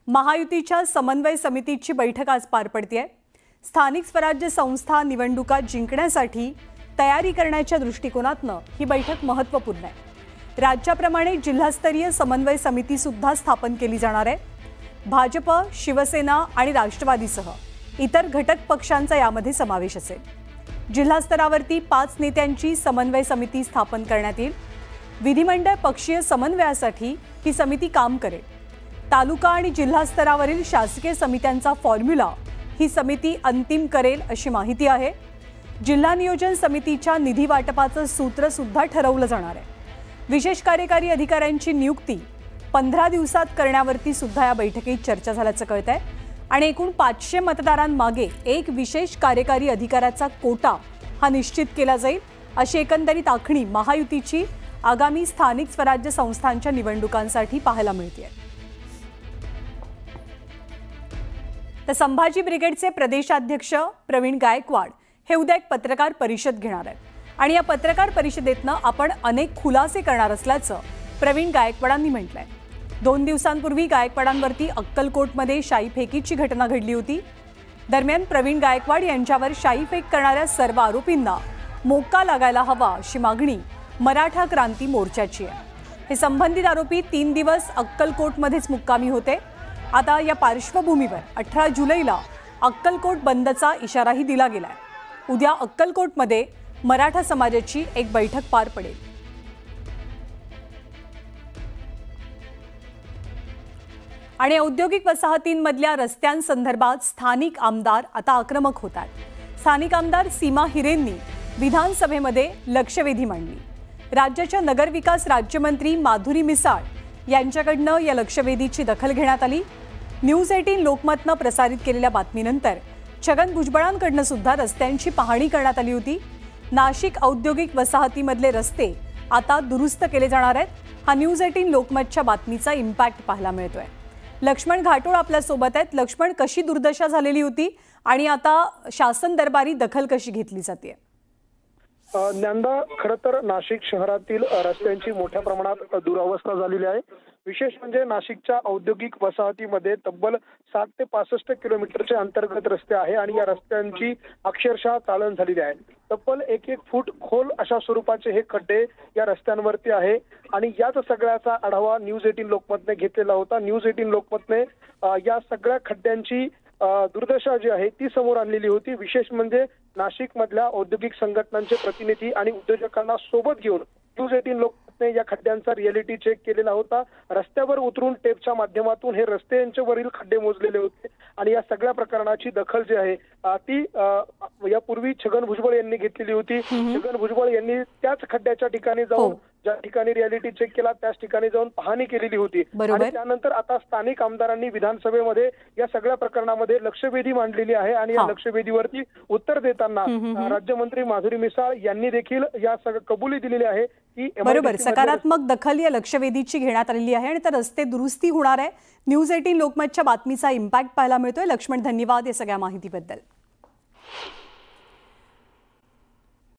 महायुतीच्या समन्वय समितीची बैठक आज पार पडतेय। स्थानिक स्वराज्य संस्था निवडणुका जिंकण्यासाठी तयारी करण्याच्या दृष्टिकोनातनं ही बैठक महत्त्वपूर्ण आहे। राज्याप्रमाणे जिल्हास्तरीय समन्वय समिती सुद्धा स्थापन केली जाणार आहे। भाजप, शिवसेना आणि राष्ट्रवादीसह इतर घटक पक्षांचा यामध्ये समावेश असेल। जिल्हा स्तरावरती 5 नेत्यांची समन्वय समिती स्थापन करण्यात येईल। विधिमंडळ पक्षीय समन्वयासाठी ही समिती काम करेल। तालुका आणि जिल्हा स्तरावरील शासकीय समित्यांचा फॉर्म्युला ही समिती अंतिम करेल अशी माहिती आहे। जिल्हा नियोजन समितीच्या निधी वाटपाचं सूत्र सुद्धा ठरवलं जाणार आहे। विशेष कार्यकारी अधिकाऱ्यांची नियुक्ती 15 दिवसात करण्यावरती सुद्धा या बैठकीत चर्चा झाल्याचं कळतंय आणि एकूण 500 मतदारांमागे एक विशेष कार्यकारी अधिकाऱ्याचा कोटा हा निश्चित केला जाईल अशी एकंदरीत आखणी महायुतीची आगामी स्थानिक स्वराज्य संस्थांच्या निवडणुकांसाठी पाहायला मिळते। तर संभाजी ब्रिगेडचे प्रदेशाध्यक्ष प्रवीण गायकवाड हे उद्या एक पत्रकार परिषद घेणार आहेत आणि या पत्रकार परिषदेतनं आपण अनेक खुलासे करणार असल्याचं प्रवीण गायकवाडांनी म्हटलंय। 2 दिवसांपूर्वी गायकवाडांवरती अक्कलकोटमध्ये शाईफेकीची घटना घडली होती। दरम्यान प्रवीण गायकवाड यांच्यावर शाईफेक करणाऱ्या सर्व आरोपींना मोक्का लागायला हवा अशी मागणी मराठा क्रांती मोर्चाची आहे। हे संबंधित आरोपी 3 दिवस अक्कलकोटमध्येच मुक्कामी होते। आता या पार्श्वभूमीवर 18 जुलैला अक्कलकोट बंदचा इशाराही दिला गेलाय। उद्या अक्कलकोटमध्ये मराठा समाजाची एक बैठक पार पडेल। आणि औद्योगिक वसाहतींमधल्या रस्त्यांसंदर्भात स्थानिक आमदार आता आक्रमक होतात। स्थानिक आमदार सीमा हिरेंनी विधानसभेमध्ये लक्षवेधी मांडली। राज्याच्या नगरविकास राज्यमंत्री माधुरी मिसाळ यांच्याकडनं या लक्षवेधीची दखल घेण्यात आली। न्यूज 18 लोकमतनं प्रसारित केलेल्या बातमीनंतर छगन भुजबळांकडनं सुद्धा रस्त्यांची पाहणी करण्यात आली होती। नाशिक औद्योगिक वसाहतीमधले रस्ते आता दुरुस्त केले जाणार आहेत। हा न्यूज 18 लोकमतच्या बातमीचा इम्पॅक्ट पाहायला मिळतोय। लक्ष्मण घाटोळ आपल्या सोबत आहेत। लक्ष्मण, कशी दुर्दशा झालेली होती आणि आता शासन दरबारी दखल कशी घेतली जाते? ज्ञानदा, खरं तर नाशिक शहरातील रस्त्यांची मोठ्या प्रमाणात दुरावस्था झालेली आहे। विशेष म्हणजे नाशिकच्या औद्योगिक वसाहतीमध्ये तब्बल 60 ते 65 किलोमीटरचे अंतर्गत रस्ते आहे आणि या रस्त्यांची अक्षरशः चाळण झालेली आहे। तब्बल 1-1 फूट खोल अशा स्वरूपाचे हे खड्डे या रस्त्यांवरती आहे आणि याच सगळ्याचा आढावा न्यूज 18 लोकमतने घेतलेला होता। न्यूज 18 लोकमतने या सगळ्या खड्ड्यांची दुर्दशा जी आहे ती समोर आणलेली होती। विशेष म्हणजे नाशिक मधल्या औद्योगिक संघटनांचे प्रतिनिधी आणि उद्योजकांना सोबत घेऊन न्यूज 18 लोकमतने या खड्ड्यांचा रिअलिटी चेक केलेला होता। रस्त्यावर उतरून टेपच्या माध्यमातून हे रस्त्यांच्यावरील खड्डे मोजलेले होते आणि या सगळ्या प्रकरणाची दखल जी आहे ती यापूर्वी छगन भुजबळ यांनी घेतलेली होती। छगन भुजबळ यांनी त्याच खड्ड्याच्या ठिकाणी जाऊन ज्या ठिकाणी रिअलिटी चेक केला त्याच ठिकाणी जाऊन पाहणी केलेली होती आणि त्यानंतर आता स्थानिक आमदारांनी विधानसभेमध्ये या सगळ्या प्रकरणामध्ये लक्षवेधी मांडलेली आहे आणि या लक्षवेधीवरती उत्तर देताना राज्यमंत्री माधुरी मिसाळ यांनी देखील या कबुली दिलेली आहे की बरोबर सकारात्मक दखल या लक्षवेधीची घेण्यात आलेली आहे आणि तर रस्ते दुरुस्ती होणार आहे। न्यूज 18 लोकमतच्या बातमीचा इम्पॅक्ट पाहायला मिळतोय। लक्ष्मण, धन्यवाद या सगळ्या माहितीबद्दल।